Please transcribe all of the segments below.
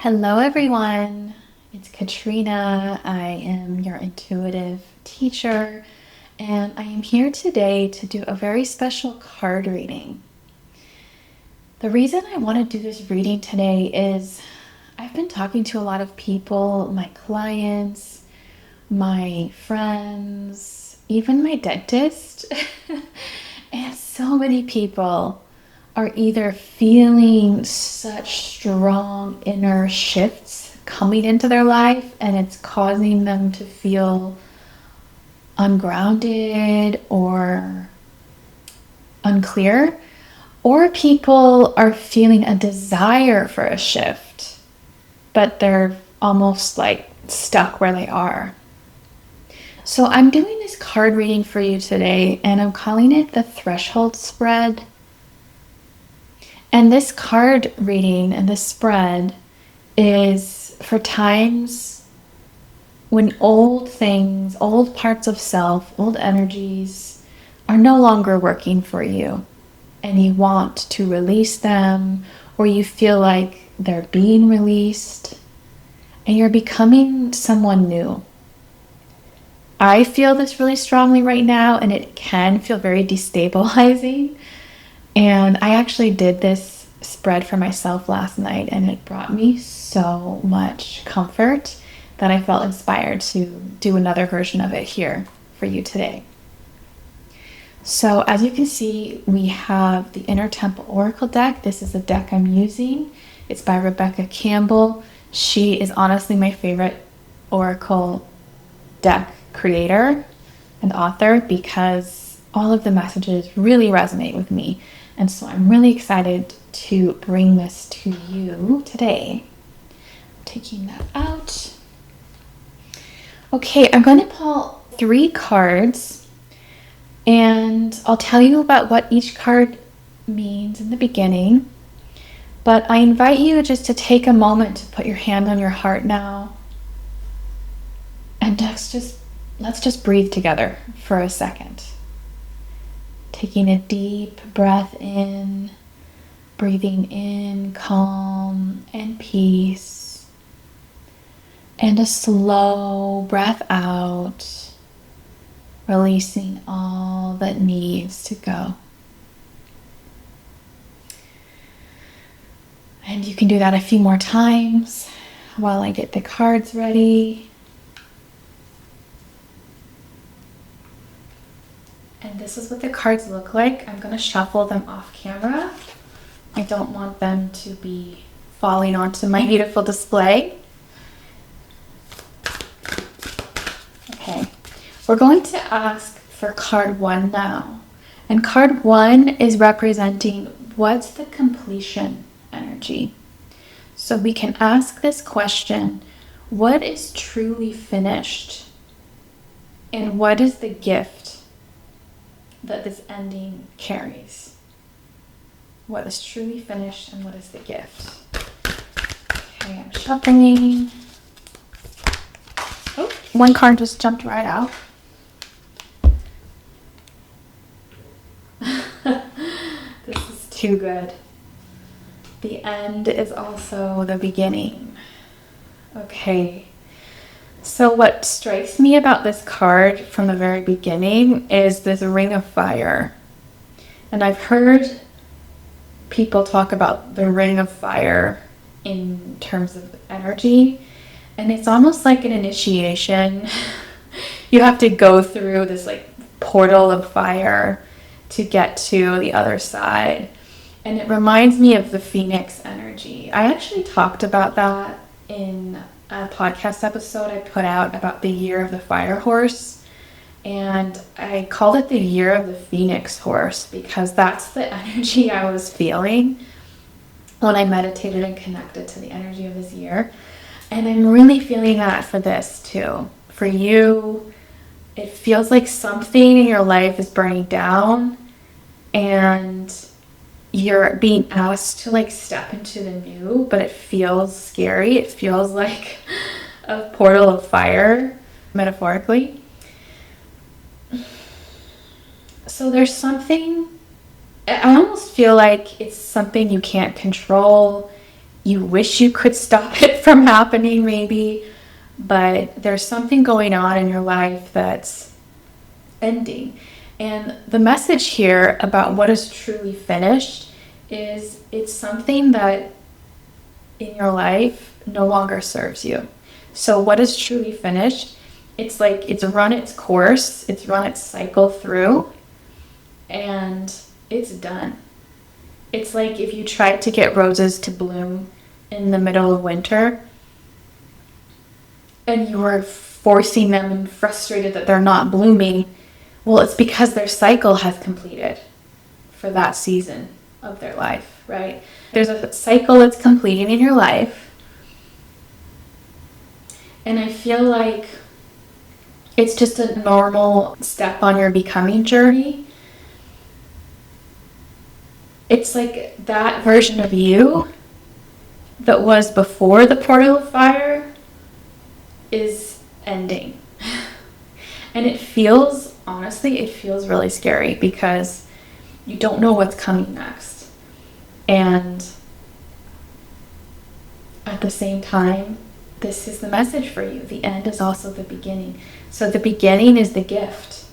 Hello, everyone. It's Katrina. I am your intuitive teacher, and I am here today to do a very special card reading. The reason I want to do this reading today is I've been talking to a lot of people, my clients, my friends, even my dentist, and so many people are either feeling such strong inner shifts coming into their life and it's causing them to feel ungrounded or unclear, or people are feeling a desire for a shift, but they're almost like stuck where they are. So I'm doing this card reading for you today, and I'm calling it the Threshold Spread. And this card reading and this spread is for times when old things, old parts of self, old energies are no longer working for you and you want to release them, or you feel like they're being released and you're becoming someone new. I feel this really strongly right now, and it can feel very destabilizing. And I actually did this spread for myself last night, and it brought me so much comfort that I felt inspired to do another version of it here for you today. So as you can see, we have the Inner Temple Oracle deck. This is the deck I'm using. It's by Rebecca Campbell. She is honestly my favorite Oracle deck creator and author because all of the messages really resonate with me. And so I'm really excited to bring this to you today. Taking that out. Okay, I'm going to pull 3 cards, and I'll tell you about what each card means in the beginning. But I invite you just to take a moment to put your hand on your heart now. And let's just breathe together for a second. Taking a deep breath in, breathing in calm and peace, and a slow breath out, releasing all that needs to go. And you can do that a few more times while I get the cards ready. And this is what the cards look like. I'm going to shuffle them off camera. I don't want them to be falling onto my beautiful display. Okay, we're going to ask for card 1 now. And card 1 is representing what's the completion energy. So we can ask this question: what is truly finished? And what is the gift that this ending carries? What is truly finished and what is the gift? Okay, I'm shuffling. Oh, one card just jumped right out. This is too good. The end is also the beginning. Okay. So what strikes me about this card from the very beginning is this ring of fire. And I've heard people talk about the ring of fire in terms of energy, and it's almost like an initiation. You have to go through this like portal of fire to get to the other side. And it reminds me of the Phoenix energy. I actually talked about that in a podcast episode I put out about the year of the fire horse, and I called it the year of the Phoenix horse because that's the energy I was feeling when I meditated and connected to the energy of this year. And I'm really feeling that for this too. For you, it feels like something in your life is burning down and you're being asked to like step into the new, but it feels scary. It feels like a portal of fire, metaphorically. So there's something, I almost feel like it's something you can't control. You wish you could stop it from happening maybe, but there's something going on in your life that's ending. And the message here about what is truly finished is it's something that in your life no longer serves you. So what is truly finished? It's like it's run its course, it's run its cycle through, and it's done. It's like if you tried to get roses to bloom in the middle of winter and you were forcing them and frustrated that they're not blooming. Well, it's because their cycle has completed for that season of their life, right? There's a cycle that's completing in your life. And I feel like it's just a normal step on your becoming journey. It's like that version of you that was before the portal of fire is ending. And it feels, honestly, it feels really scary because you don't know what's coming next. And at the same time, this is the message for you. The end is also the beginning. So the beginning is the gift.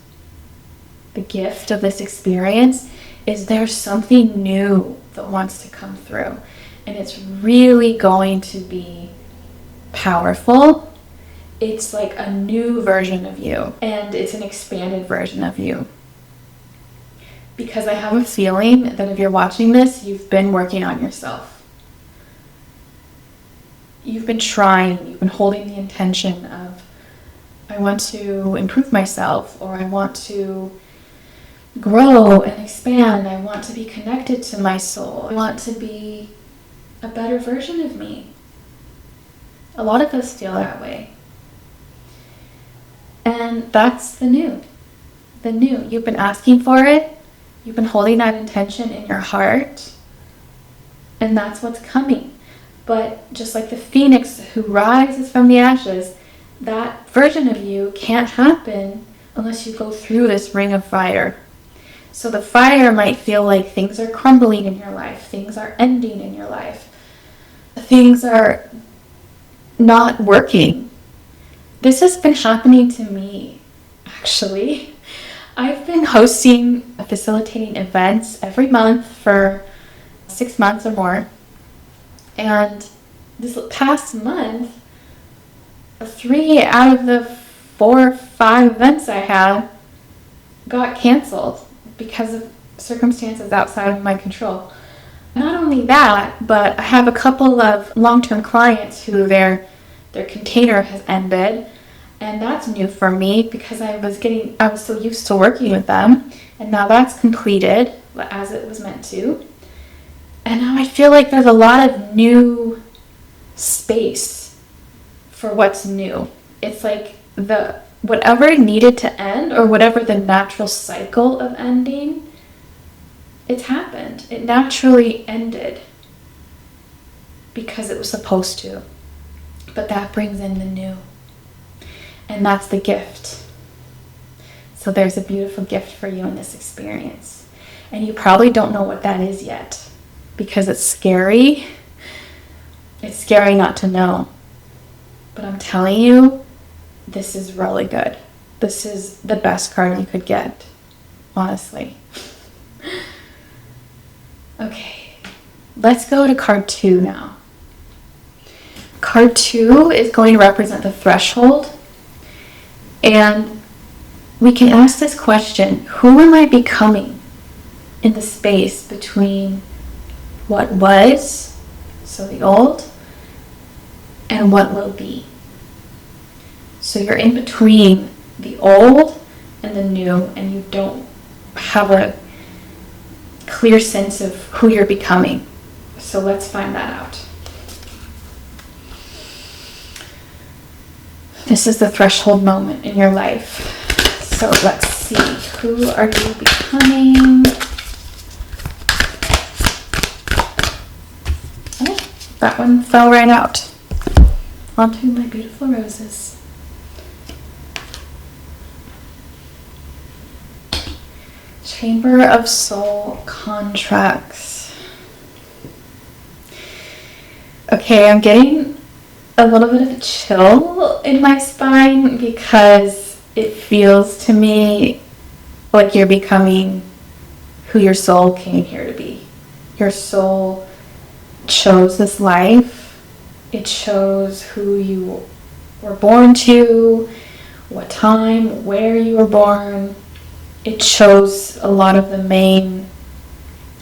The gift of this experience is there's something new that wants to come through. And it's really going to be powerful. It's like a new version of you. And it's an expanded version of you. Because I have a feeling that if you're watching this, you've been working on yourself. You've been trying, you've been holding the intention of, I want to improve myself, or I want to grow and expand. I want to be connected to my soul. I want to be a better version of me. A lot of us feel that way. And that's the new. The new. You've been asking for it. You've been holding that intention in your heart. And that's what's coming. But just like the phoenix who rises from the ashes, that version of you can't happen unless you go through this ring of fire. So the fire might feel like things are crumbling in your life. Things are ending in your life. Things are not working. This has been happening to me, actually. I've been facilitating events every month for 6 months or more. And this past month, 3 out of the 4 or 5 events I had got canceled because of circumstances outside of my control. Not only that, but I have a couple of long-term clients who their container has ended, and that's new for me because I was so used to working with them, and now that's completed as it was meant to. And now I feel like there's a lot of new space for what's new. It's like whatever needed to end, or whatever the natural cycle of ending, it's happened. It naturally ended because it was supposed to. But that brings in the new. And that's the gift. So there's a beautiful gift for you in this experience. And you probably don't know what that is yet because it's scary. It's scary not to know. But I'm telling you, this is really good. This is the best card you could get, honestly. Okay, let's go to card 2 now. Card 2 is going to represent the threshold. And we can ask this question: who am I becoming in the space between what was, so the old, and what will be? So you're in between the old and the new, and you don't have a clear sense of who you're becoming. So let's find that out. This is the threshold moment in your life. So let's see. Who are you becoming? Oh, that one fell right out. Onto my beautiful roses. Chamber of Soul contracts. Okay, I'm getting a little bit of a chill in my spine because it feels to me like you're becoming who your soul came here to be. Your soul chose this life. It chose who you were born to, what time, where you were born. It chose a lot of the main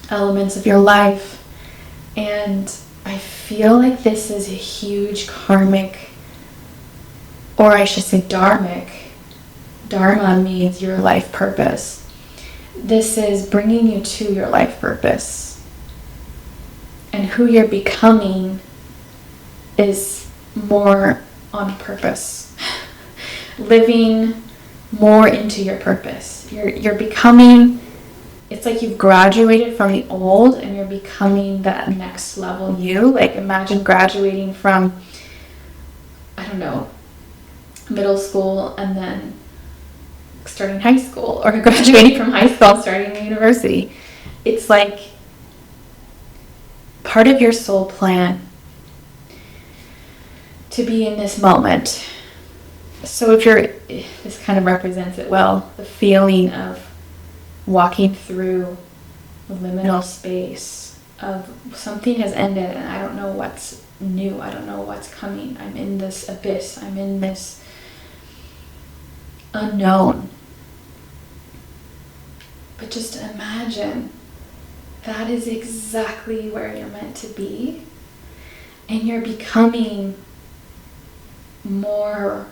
elements of your life. And I feel like this is a huge karmic, or I should say dharmic. Dharma means your life purpose. This is bringing you to your life purpose. And who you're becoming is more on purpose. Living more into your purpose. You're becoming, it's like you've graduated from the old and you're becoming that next level you. Like imagine graduating from, I don't know, middle school and then starting high school, or graduating from high school and starting university. It's like part of your soul plan to be in this moment. So this kind of represents it well, the feeling of walking through liminal space of something has ended and I don't know what's new, I don't know what's coming. I'm in this abyss, I'm in this unknown. But just imagine that is exactly where you're meant to be, and you're becoming more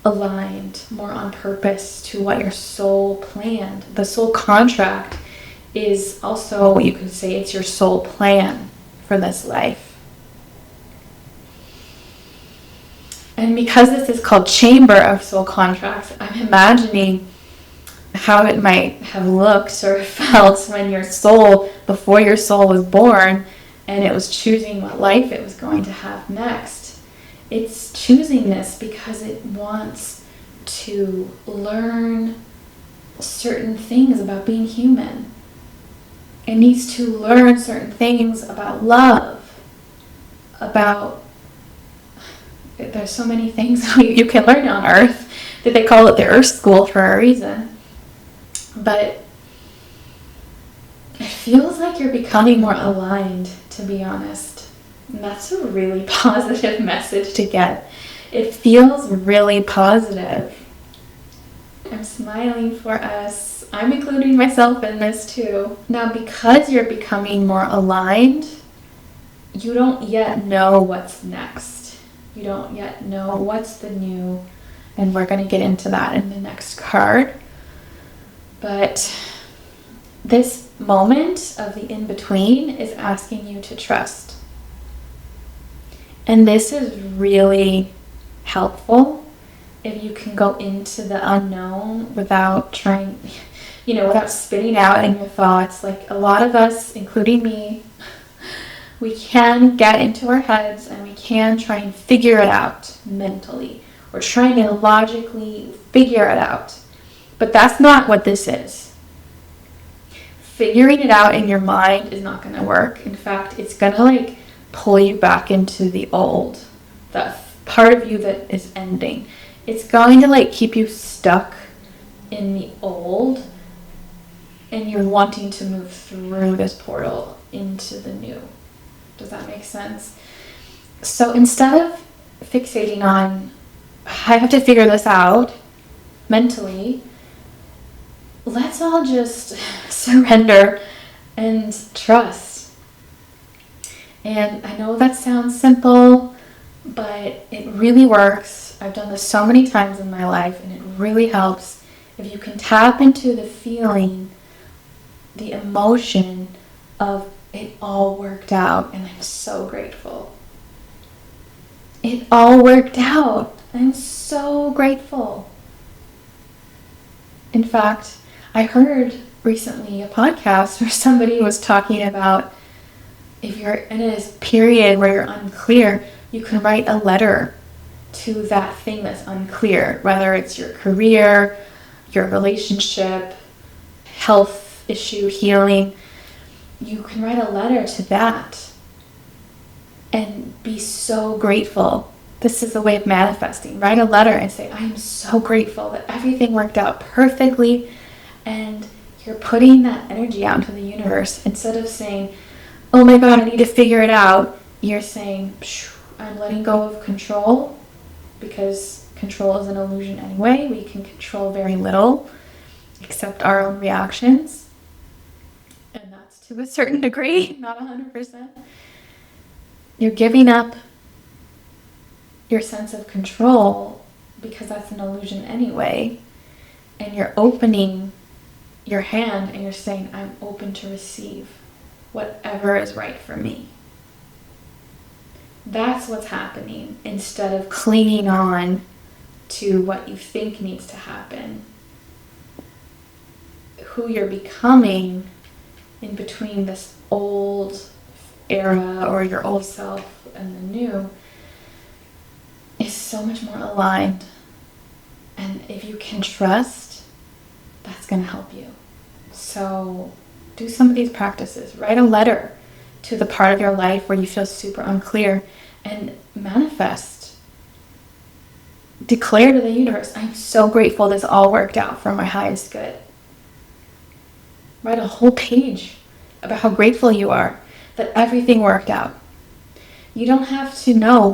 aligned, more on purpose to what your soul planned. The soul contract is also, you could say, it's your soul plan for this life. And because this is called Chamber of Soul Contracts, I'm imagining how it might have looked or felt when your soul, before your soul was born, and it was choosing what life it was going to have next. It's choosing this because it wants to learn certain things about being human. It needs to learn certain things about love, about, there's so many things you can learn on Earth, that they call it the Earth School for a reason. But it feels like you're becoming more aligned, to be honest. And that's a really positive message to get. It feels really positive. I'm smiling for us. I'm including myself in this too. Now, because you're becoming more aligned, you don't yet know what's next. You don't yet know what's the new, and we're going to get into that in the next card. But this moment of the in-between is asking you to trust. And this is really helpful if you can go into the unknown without trying, without spinning out in your thoughts. Like a lot of us, including me, we can get into our heads and we can try and figure it out mentally. We're trying to logically figure it out. But that's not what this is. Figuring it out in your mind is not going to work. In fact, it's going to pull you back into the old, that part of you that is ending. It's going to keep you stuck in the old, and you're wanting to move through this portal into the new. Does that make sense? So instead of fixating on, I have to figure this out mentally, let's all just surrender and trust. And I know that sounds simple, but it really works. I've done this so many times in my life, and it really helps. If you can tap into the feeling, the emotion of it all worked out, and I'm so grateful. It all worked out. I'm so grateful. In fact, I heard recently a podcast where somebody was talking about if you're in a period where you're unclear, you can write a letter to that thing that's unclear, whether it's your career, your relationship, health issue, healing. You can write a letter to that. and be so grateful. This is a way of manifesting. Write a letter and say, I am so grateful that everything worked out perfectly, and you're putting that energy out into the universe. Instead of saying, oh my God, I need to figure it out, you're saying, I'm letting go of control, because control is an illusion anyway. We can control very little except our own reactions. And that's to a certain degree, not 100%. You're giving up your sense of control because that's an illusion anyway. And you're opening your hand and you're saying, I'm open to receive whatever is right for me. That's what's happening, instead of clinging on to what you think needs to happen. Who you're becoming in between this old era or your old self and the new is so much more aligned. And if you can trust, that's going to help you. So do some of these practices. Write a letter to the part of your life where you feel super unclear and manifest. Declare to the universe, I'm so grateful this all worked out for my highest good. Write a whole page about how grateful you are that everything worked out. You don't have to know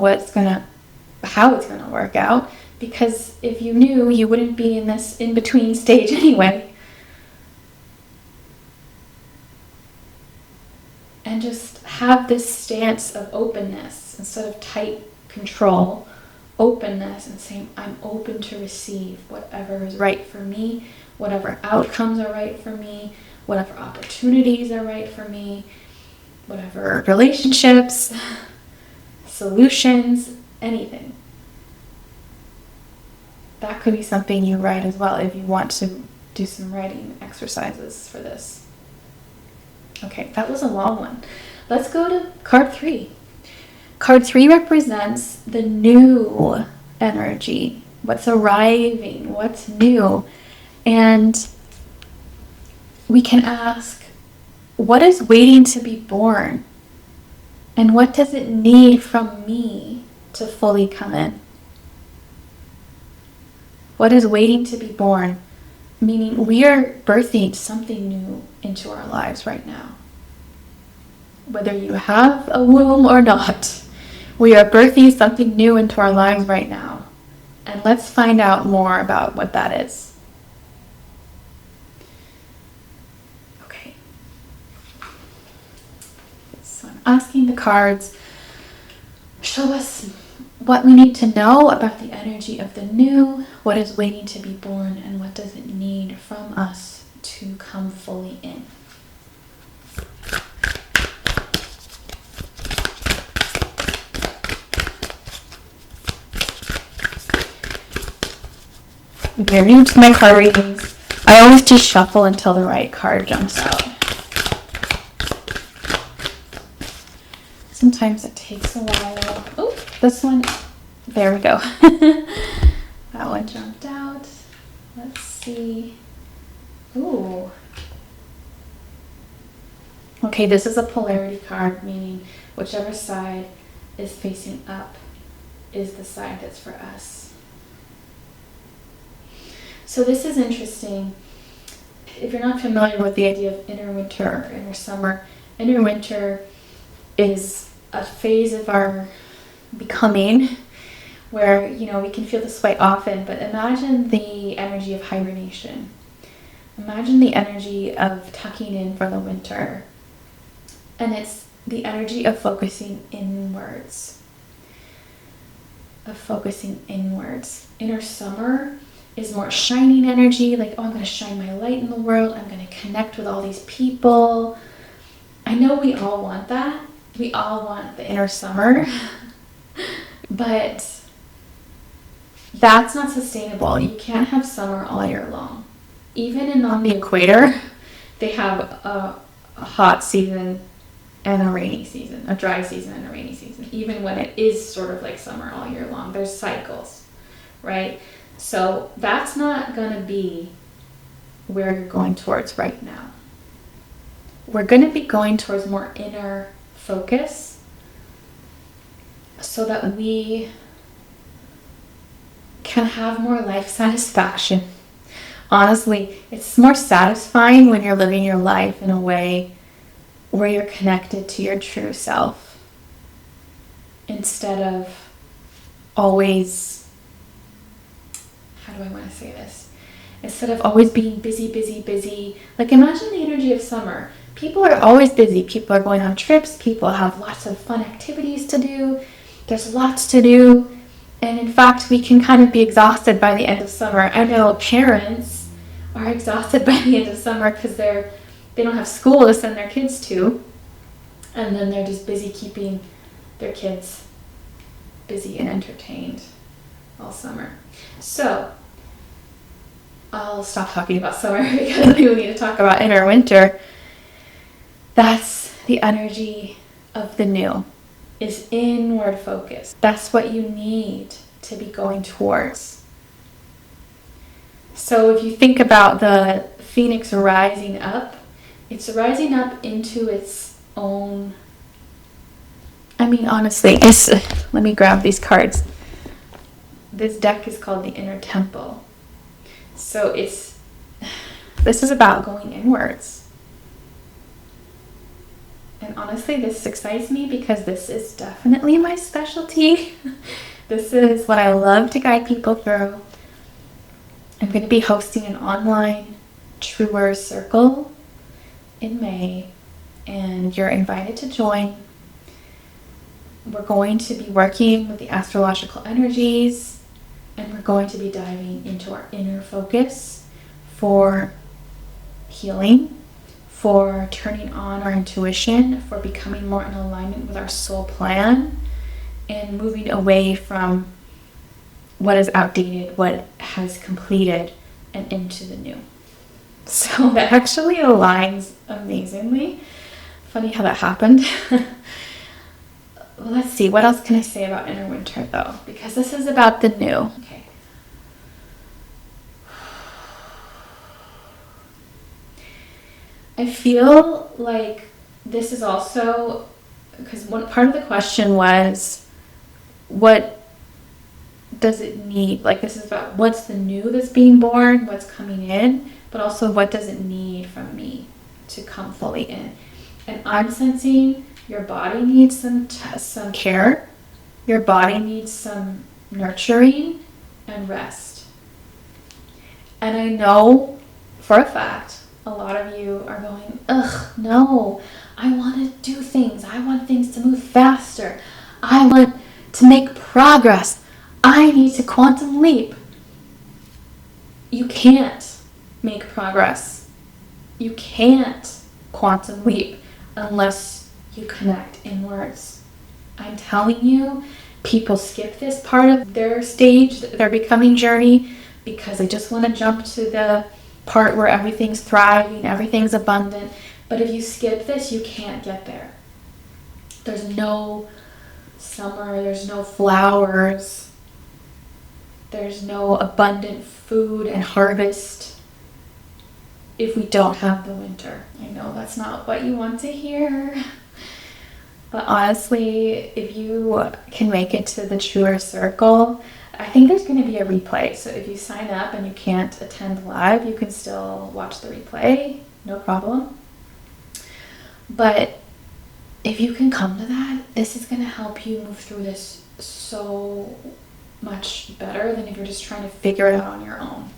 how it's gonna work out, because if you knew, you wouldn't be in this in-between stage anyway. And just have this stance of openness instead of tight control. Openness and saying, I'm open to receive whatever is right for me, whatever outcomes are right for me, whatever opportunities are right for me, whatever relationships, solutions, anything. That could be something you write as well if you want to do some writing exercises for this. Okay, that was a long one. Let's go to card 3. Card 3 represents the new energy, what's arriving, what's new. And we can ask, what is waiting to be born? And what does it need from me to fully come in? What is waiting to be born? Meaning we are birthing something new into our lives right now. Whether you have a womb or not, we are birthing something new into our lives right now. And let's find out more about what that is. Okay. So I'm asking the cards, show us what we need to know about the energy of the new, what is waiting to be born, and what does it need from us to come fully in. If you're new to my card readings, I always just shuffle until the right card jumps out. Sometimes it takes a while. Oh, this one, there we go. That one jumped out. Let's see. Ooh. Okay, this is a polarity card, meaning whichever side is facing up is the side that's for us. So this is interesting. If you're not familiar with the idea of inner winter or inner summer, inner winter is a phase of our becoming where, we can feel this way often, but imagine the energy of hibernation. Imagine the energy of tucking in for the winter. And it's the energy of focusing inwards. Inner summer is more shining energy, like, I'm going to shine my light in the world. I'm going to connect with all these people. I know we all want that. We all want the inner summer. But that's not sustainable. You can't have summer all year long. Even on the equator, they have a hot season and a rainy season, a dry season and a rainy season, even when it is sort of like summer all year long. There's cycles, right? So that's not going to be where you're going towards right now. We're going to be going towards more inner focus so that we can have more life satisfaction. Honestly, it's more satisfying when you're living your life in a way where you're connected to your true self instead of always, how do I want to say this? Instead of always being busy, busy, busy. Like, imagine the energy of summer. People are always busy. People are going on trips. People have lots of fun activities to do. There's lots to do. And in fact, we can kind of be exhausted by the end of summer. I know parents are exhausted by the end of summer because they don't have school to send their kids to. And then they're just busy keeping their kids busy and entertained all summer. So I'll stop talking about summer because we need to talk about inner winter. That's the energy of the new, is inward focus. That's what you need to be going towards. So if you think about the phoenix rising up, it's rising up into its own. I mean, honestly, let me grab these cards. This deck is called the Inner Temple. So this is about going inwards. And honestly, this excites me because this is definitely my specialty. This is what I love to guide people through. I'm going to be hosting an online truer circle in May, and you're invited to join. We're going to be working with the astrological energies, and we're going to be diving into our inner focus for healing, for turning on our intuition, for becoming more in alignment with our soul plan, and moving away from what is outdated, what has completed, and into the new. So that actually aligns amazingly. Funny how that happened. Let's see, what else can I say about inner winter though? Because this is about the new. Okay. I feel like this is also, because one part of the question was, what does it need? Like, this is about what's the new that's being born, what's coming in, but also what does it need from me to come fully in? And I'm sensing your body needs some care. Your body needs some nurturing and rest. And I know for a fact, a lot of you are going, ugh, no, I want to do things. I want things to move faster. I want to make progress. I need to quantum leap. You can't make progress. You can't quantum leap unless you connect inwards. I'm telling you, people skip this part of their stage, their becoming journey, because they just want to jump to the part where everything's thriving, everything's abundant. But if you skip this, you can't get there. There's no summer, there's no flowers, there's no abundant food and harvest if we don't have the winter. I know that's not what you want to hear, but honestly, if you can make it to the truer circle, I think there's going to be a replay. So if you sign up and you can't attend live, you can still watch the replay, no problem. But if you can come to that, this is going to help you move through this so much better than if you're just trying to figure it out on your own.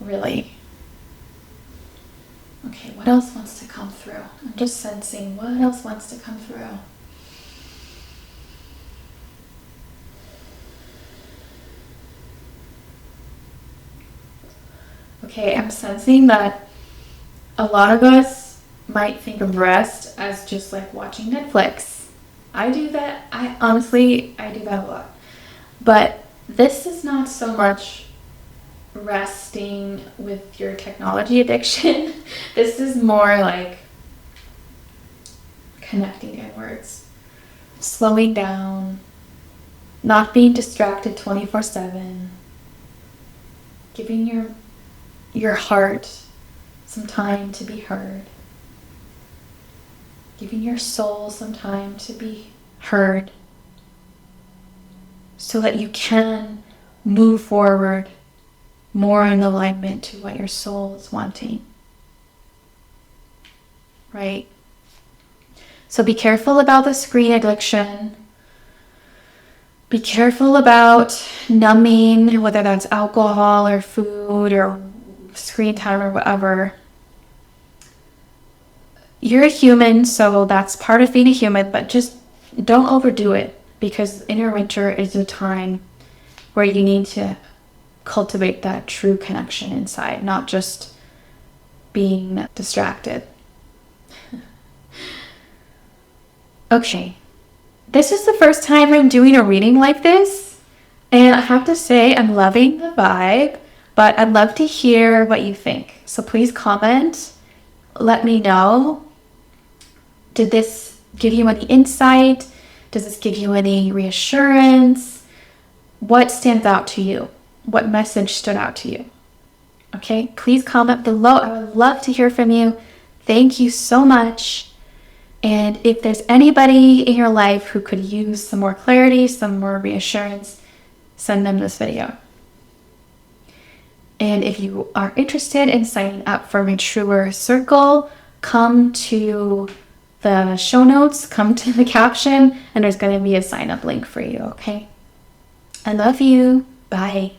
Really. Okay, what else wants to come through? I'm just sensing what else wants to come through. Okay, I'm sensing that a lot of us might think of rest as just like watching Netflix. I do that. I do that a lot. But this is not so much resting with your technology addiction. This is more like connecting inwards, slowing down, not being distracted 24/7, giving your heart some time to be heard, giving your soul some time to be heard so that you can move forward more in alignment to what your soul is wanting. Right? So be careful about the screen addiction. Be careful about numbing, whether that's alcohol or food or screen time or whatever. You're a human, so that's part of being a human, but just don't overdo it, because inner winter is a time where you need to cultivate that true connection inside, not just being distracted. Okay, this is the first time I'm doing a reading like this, and I have to say I'm loving the vibe, but I'd love to hear what you think. So please comment, let me know. Did this give you any insight? Does this give you any reassurance? What stands out to you? What message stood out to you? Okay, please comment below. I would love to hear from you. Thank you so much. And if there's anybody in your life who could use some more clarity, some more reassurance, send them this video. And if you are interested in signing up for my Truer Circle, come to the show notes, come to the caption, and there's going to be a sign up link for you, okay? I love you. Bye.